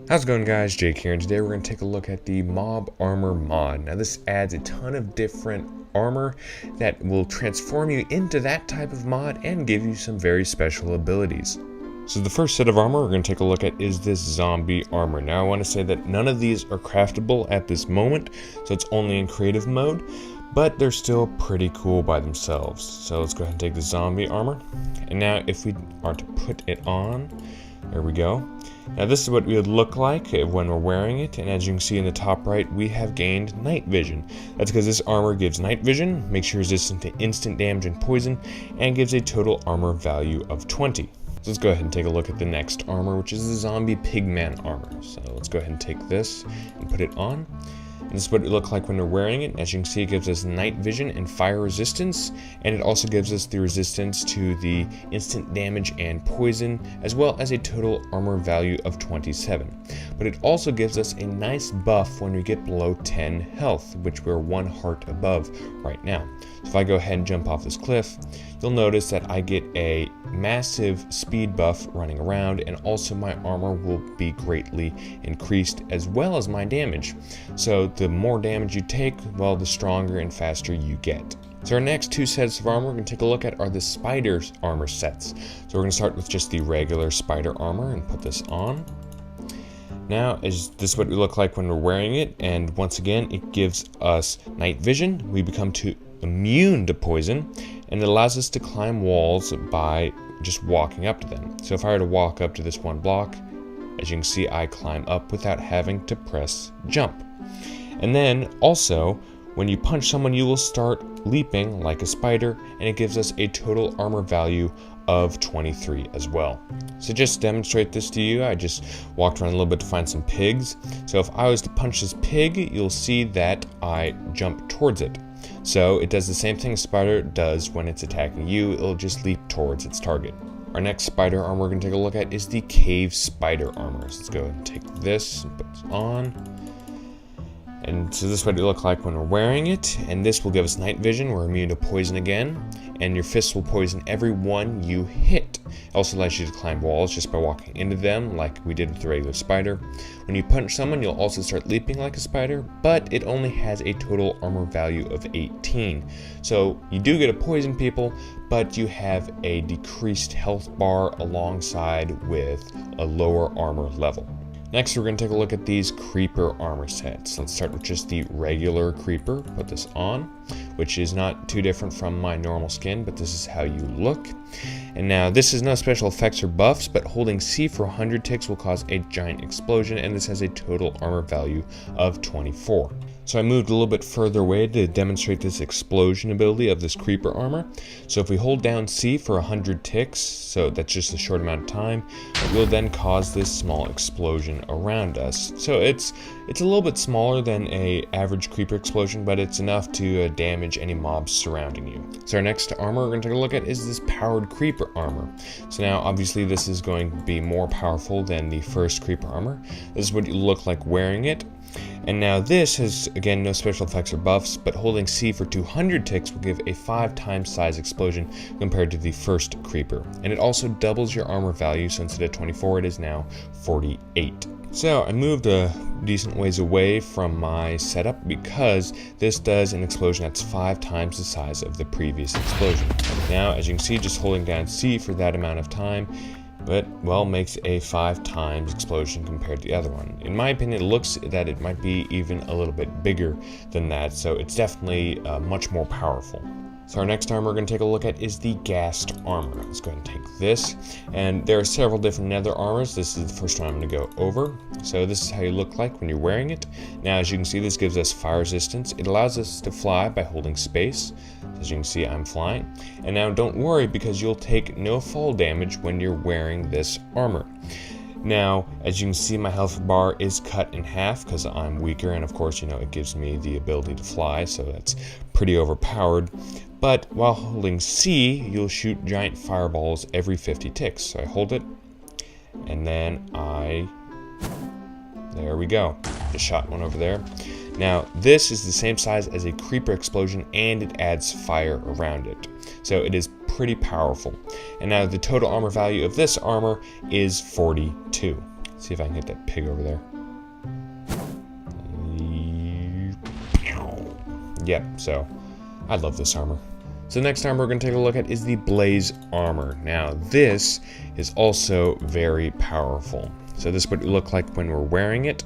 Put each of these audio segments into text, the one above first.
How's it going, guys? Jake here, and today we're going to take a look at the Mob Armor mod. Now this adds a ton of different armor that will transform you into that type of mod and give you some very special abilities. So the first set of armor we're going to take a look at is this zombie armor. Now I want to say that none of these are craftable at this moment, so it's only in creative mode, but they're still pretty cool by themselves. So let's go ahead and take the zombie armor, and now if we are to put it on, there we go. Now this is what we would look like when we're wearing it, and as you can see in the top right, we have gained night vision. That's because this armor gives night vision, makes you resistant to instant damage and poison, and gives a total armor value of 20. So let's go ahead and take a look at the next armor, which is the zombie Pigman armor. So let's go ahead and take this and put it on. And this is what it looks like when we're wearing it. As you can see, it gives us night vision and fire resistance, and it also gives us the resistance to the instant damage and poison, as well as a total armor value of 27. But it also gives us a nice buff when we get below 10 health, which we're 1 heart above right now. So if I go ahead and jump off this cliff, you'll notice that I get a massive speed buff running around, and also my armor will be greatly increased, as well as my damage. So the more damage you take, well, the stronger and faster you get. So our next two sets of armor we're going to take a look at are the spider's armor sets. So we're going to start with just the regular spider armor and put this on. Now, this is what we look like when we're wearing it, and once again, it gives us night vision. We become immune to poison, and it allows us to climb walls by just walking up to them. So if I were to walk up to this one block, as you can see, I climb up without having to press jump. And then also, when you punch someone, you will start leaping like a spider, and it gives us a total armor value of 23 as well. So just to demonstrate this to you, I just walked around a little bit to find some pigs. So if I was to punch this pig, you'll see that I jump towards it. So it does the same thing a spider does when it's attacking you. It'll just leap towards its target. Our next spider armor we're going to take a look at is the cave spider armor. So let's go ahead and take this and put this on. And so this is what it looks like when we're wearing it, and this will give us night vision. We're immune to poison again, and your fists will poison everyone you hit. It also allows you to climb walls just by walking into them, like we did with the regular spider. When you punch someone, you'll also start leaping like a spider, but it only has a total armor value of 18. So you do get to poison people, but you have a decreased health bar alongside with a lower armor level. Next, we're going to take a look at these creeper armor sets. Let's start with just the regular creeper. Put this on, which is not too different from my normal skin, but this is how you look. And now, this is no special effects or buffs, but holding C for 100 ticks will cause a giant explosion, and this has a total armor value of 24. So I moved a little bit further away to demonstrate this explosion ability of this creeper armor. So if we hold down C for 100 ticks, so that's just a short amount of time, it will then cause this small explosion around us. So it's a little bit smaller than an average creeper explosion, but it's enough to damage any mobs surrounding you. So our next armor we're going to take a look at is this powered creeper armor. So now obviously this is going to be more powerful than the first creeper armor. This is what you look like wearing it. And now this has, again, no special effects or buffs, but holding C for 200 ticks will give a 5 times size explosion compared to the first creeper. And it also doubles your armor value, so instead of 24, it is now 48. So I moved a decent ways away from my setup because this does an explosion that's 5 times the size of the previous explosion. Now, as you can see, just holding down C for that amount of time, but, well, makes a 5 times explosion compared to the other one. In my opinion, it looks that it might be even a little bit bigger than that, so it's definitely much more powerful. So our next armor we're going to take a look at is the gassed armor. Let's go ahead and take this. And there are several different nether armors. This is the first one I'm going to go over. So this is how you look like when you're wearing it. Now, as you can see, this gives us fire resistance. It allows us to fly by holding space. As you can see, I'm flying. And now don't worry, because you'll take no fall damage when you're wearing this armor. Now, as you can see, my health bar is cut in half because I'm weaker, and of course, it gives me the ability to fly, so that's pretty overpowered. But while holding C, you'll shoot giant fireballs every 50 ticks. So I hold it, and then there we go. Just shot one over there. Now, this is the same size as a creeper explosion, and it adds fire around it. So it is pretty powerful. And now the total armor value of this armor is 42. See if I can hit that pig over there. Yep, so I love this armor. So the next armor we're going to take a look at is the Blaze armor. Now this is also very powerful. So this is what it look like when we're wearing it.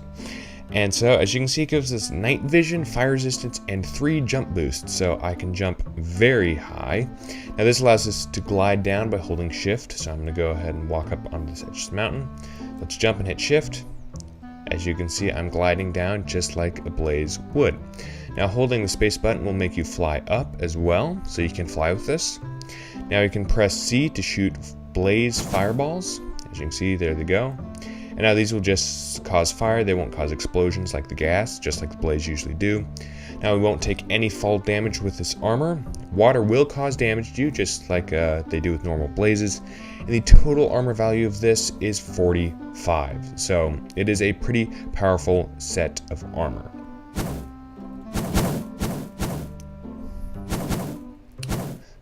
And so as you can see, it gives us night vision, fire resistance, and 3 jump boosts. So I can jump very high. Now this allows us to glide down by holding shift. So I'm going to go ahead and walk up onto this edge of this mountain. Let's jump and hit shift. As you can see, I'm gliding down just like a Blaze would. Now holding the space button will make you fly up as well, so you can fly with this. Now you can press C to shoot Blaze fireballs. As you can see, there they go. And now these will just cause fire, they won't cause explosions like the gas, just like the Blaze usually do. Now we won't take any fall damage with this armor. Water will cause damage to you, just like they do with normal Blazes. And the total armor value of this is 45. So it is a pretty powerful set of armor.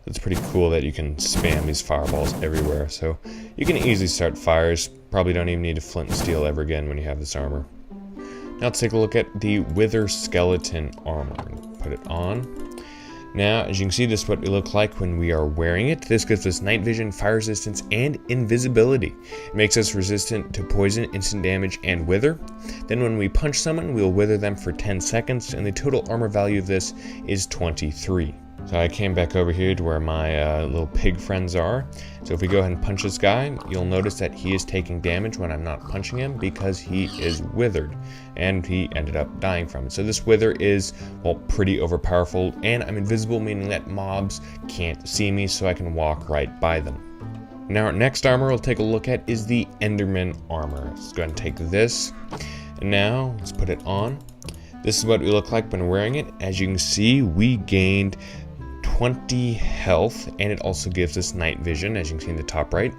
It's pretty cool that you can spam these fireballs everywhere, so you can easily start fires. Probably don't even need a flint and steel ever again when you have this armor. Now let's take a look at the Wither Skeleton armor. Put it on. Now, as you can see, this is what we look like when we are wearing it. This gives us night vision, fire resistance, and invisibility. It makes us resistant to poison, instant damage, and wither. Then when we punch someone, we'll wither them for 10 seconds, and the total armor value of this is 23. So I came back over here to where my little pig friends are. So if we go ahead and punch this guy, you'll notice that he is taking damage when I'm not punching him because he is withered. And he ended up dying from it. So this wither is, well, pretty overpowerful. And I'm invisible, meaning that mobs can't see me, so I can walk right by them. Now our next armor we'll take a look at is the Enderman armor. Let's go ahead and take this. And now let's put it on. This is what we look like when wearing it. As you can see, we gained 20 health, and it also gives us night vision, as you can see in the top right.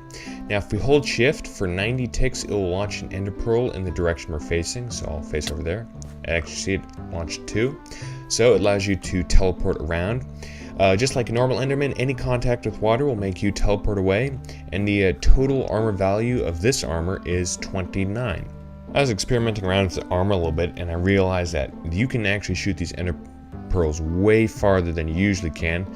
Now if we hold shift for 90 ticks, it will launch an ender pearl in the direction we're facing, so I'll face over there. I actually see it launched too. So it allows you to teleport around. Just like a normal Enderman, any contact with water will make you teleport away, and the total armor value of this armor is 29. I was experimenting around with the armor a little bit, and I realized that you can actually shoot these ender pearls way farther than you usually can.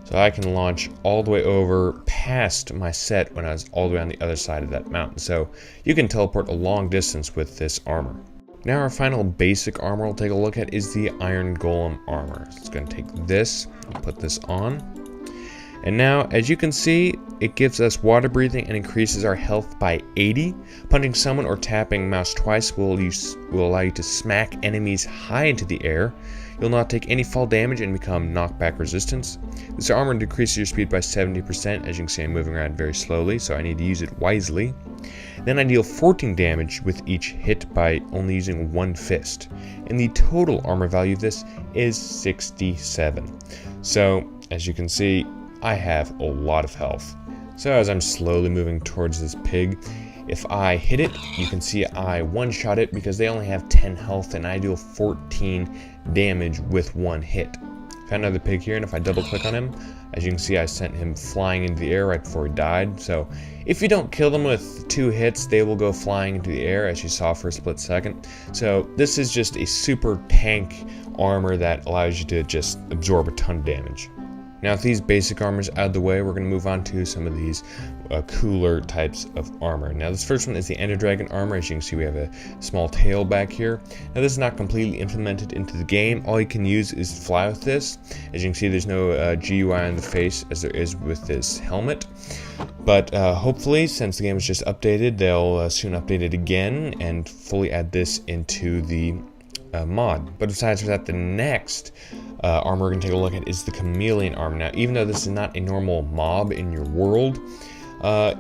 So I can launch all the way over past my set when I was all the way on the other side of that mountain. So you can teleport a long distance with this armor. Now our final basic armor we'll take a look at is the Iron Golem armor. So it's going to take this and put this on. And now, as you can see, it gives us water breathing and increases our health by 80. Punching someone or tapping mouse twice will allow you to smack enemies high into the air. You'll not take any fall damage and become knockback resistance. This armor decreases your speed by 70%. As you can see, I'm moving around very slowly, so I need to use it wisely. Then I deal 14 damage with each hit by only using one fist. And the total armor value of this is 67. So, as you can see, I have a lot of health. So as I'm slowly moving towards this pig, if I hit it, you can see I one-shot it because they only have 10 health and I deal 14 damage with one hit. Found another pig here, and if I double click on him, as you can see, I sent him flying into the air right before he died. So if you don't kill them with 2 hits, they will go flying into the air, as you saw for a split second. So this is just a super tank armor that allows you to just absorb a ton of damage. Now with these basic armors out of the way, we're going to move on to some of these cooler types of armor. Now this first one is the Ender Dragon armor. As you can see, we have a small tail back here. Now this is not completely implemented into the game. All you can use is fly with this. As you can see, there's no GUI on the face as there is with this helmet. But hopefully, since the game was just updated, they'll soon update it again and fully add this into the mod. But besides that, the next armor we're going to take a look at is the Chameleon Arm. Now, even though this is not a normal mob in your world,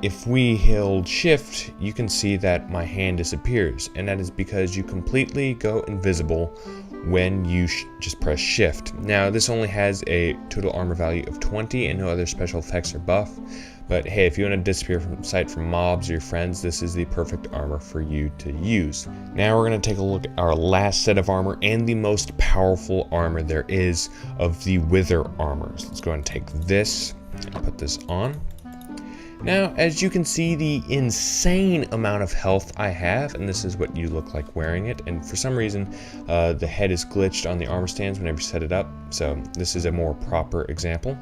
if we hold shift, you can see that my hand disappears, and that is because you completely go invisible when you just press shift. Now, this only has a total armor value of 20 and no other special effects or buff. But hey, if you want to disappear from sight from mobs or your friends, this is the perfect armor for you to use. Now we're going to take a look at our last set of armor and the most powerful armor there is of the Wither armors. Let's go ahead and take this and put this on. Now, as you can see, the insane amount of health I have, and this is what you look like wearing it, and for some reason the head is glitched on the armor stands whenever you set it up, so this is a more proper example.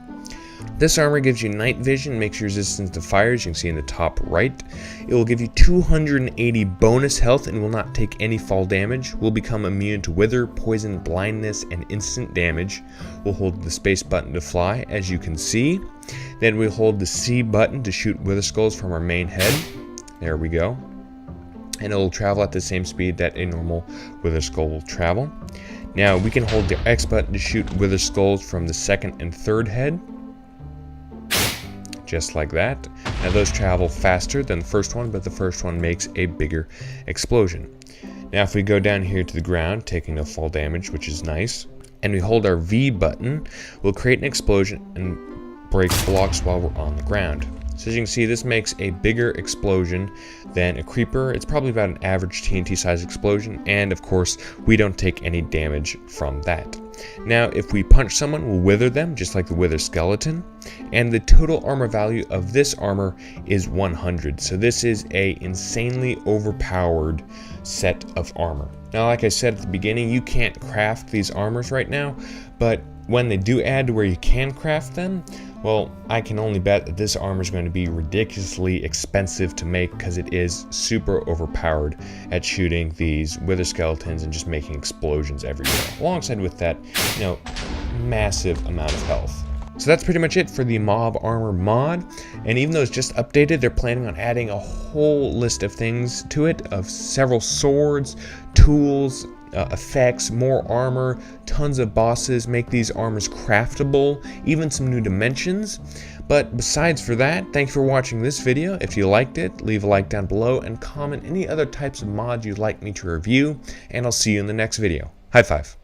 This armor gives you night vision, makes you resistant to fire, as you can see in the top right. It will give you 280 bonus health and will not take any fall damage. Will become immune to wither, poison, blindness, and instant damage. We'll hold the space button to fly, as you can see. Then we'll hold the C button to shoot wither skulls from our main head. There we go. And it will travel at the same speed that a normal wither skull will travel. Now we can hold the X button to shoot wither skulls from the second and third head. Just like that. Now those travel faster than the first one, but the first one makes a bigger explosion. Now if we go down here to the ground, taking no fall damage, which is nice, and we hold our V button, we'll create an explosion and break blocks while we're on the ground. So as you can see, this makes a bigger explosion than a creeper. It's probably about an average TNT size explosion, and of course we don't take any damage from that. Now if we punch someone, we'll wither them just like the wither skeleton, and the total armor value of this armor is 100. So this is a insanely overpowered set of armor. Now like I said at the beginning, you can't craft these armors right now, but when they do add to where you can craft them, well, I can only bet that this armor is going to be ridiculously expensive to make because it is super overpowered at shooting these wither skeletons and just making explosions everywhere. Alongside with that, massive amount of health. So that's pretty much it for the Mob Armor mod, and even though it's just updated, they're planning on adding a whole list of things to it, of several swords, tools, effects, more armor, tons of bosses, make these armors craftable, even some new dimensions. But besides for that, thanks for watching this video. If you liked it, leave a like down below and comment any other types of mods you'd like me to review, and I'll see you in the next video. High five.